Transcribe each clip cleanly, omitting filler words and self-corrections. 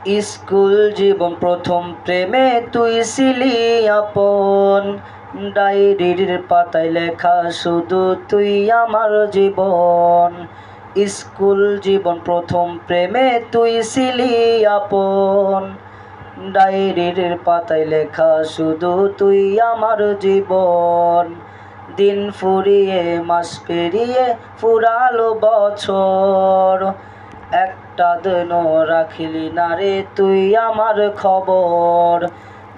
School জীবন প্রথম প্রেমে তুই ছিলি আপন, ডায়েরির পাতায় লেখা শুধু তুই আমার জীবন। স্কুল জীবন প্রথম প্রেমে তুই ছিলি আপন, ডায়েরির পাতায় লেখা শুধু তুই আমার জীবন। দিন ফুরিয়ে মাস পেরিয়ে ফুরালো বছর, একটা দিনও রাখিলি না রে তুই আমার খবর।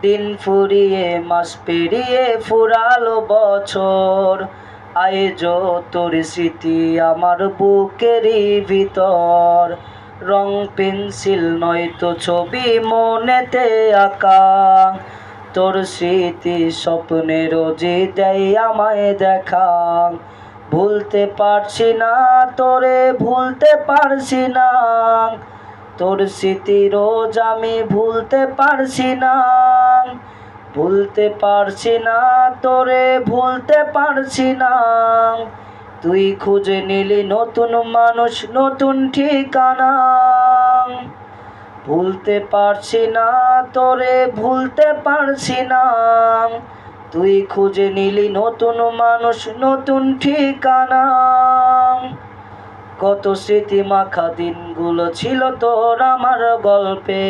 দিন ফুরিয়ে মাস পেরিয়ে ফুরালো বছর, আজও তোর স্মৃতি আমার বুকেরই ভিতর। রং পেন্সিল নয়তো ছবি মনেতে আঁকা, তোর স্মৃতি স্বপ্নে রোজই দেয় আমায় দেখা। ভুলতে পারছি না তোরে, ভুলতে পারছি না, তোর স্মৃতি রোজ আমি ভুলতে পারছি না। ভুলতে পারছি না তোরে, ভুলতে পারছি না। তুই খুঁজে নিলি নতুন মানুষ, নতুন ঠিকানা। ভুলতে পারছি না তোরে, ভুলতে পারছি না। তুই খুঁজে নিলি নতুন মানুষ, নতুন ঠিকানা। কত স্মৃতি মাখা দিনগুলো ছিল তোর আমার গল্পে,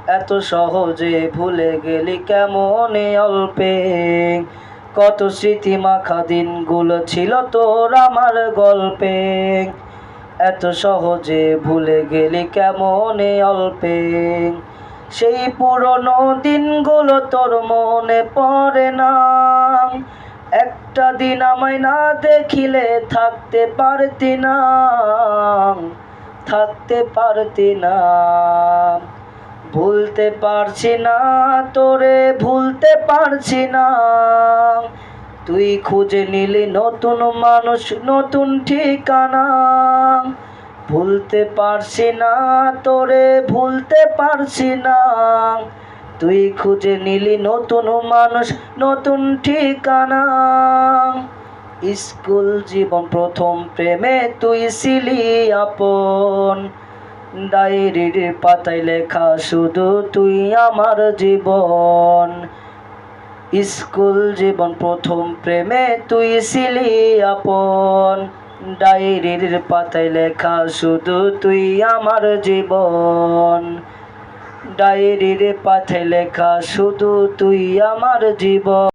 এত সহজে ভুলে গেলি কেমনে অল্পে। কত স্মৃতি মাখা দিনগুলো ছিল তোর আমার গল্পে, এত সহজে ভুলে গেলি কেমনে অল্পে। সেই পুরনো দিনগুলো তোর মনে পড়ে না, একটা দিন আমায় না দেখিলে থাকতে পারতি না, থাকতে পারতি না। ভুলতে পারছি না তোরে, ভুলতে পারছি না। তুই খুঁজে নিলি নতুন মানুষ, নতুন ঠিকানা। ভুলতে পারছি না তোরে, ভুলতে পারছি না। তুই খুঁজে নিলি নতুন মানুষ, নতুন ঠিকানা। স্কুল জীবন প্রথম প্রেমে তুই ছিলি আপন, ডায়েরির পাতায় লেখা শুধু তুই আমার জীবন। স্কুল জীবন প্রথম প্রেমে তুই ছিলি আপন, ডায়েরির পাতায় লেখা শুধু তুই আমার জীবন। ডায়েরির পাতায় লেখা শুধু তুই আমার জীবন।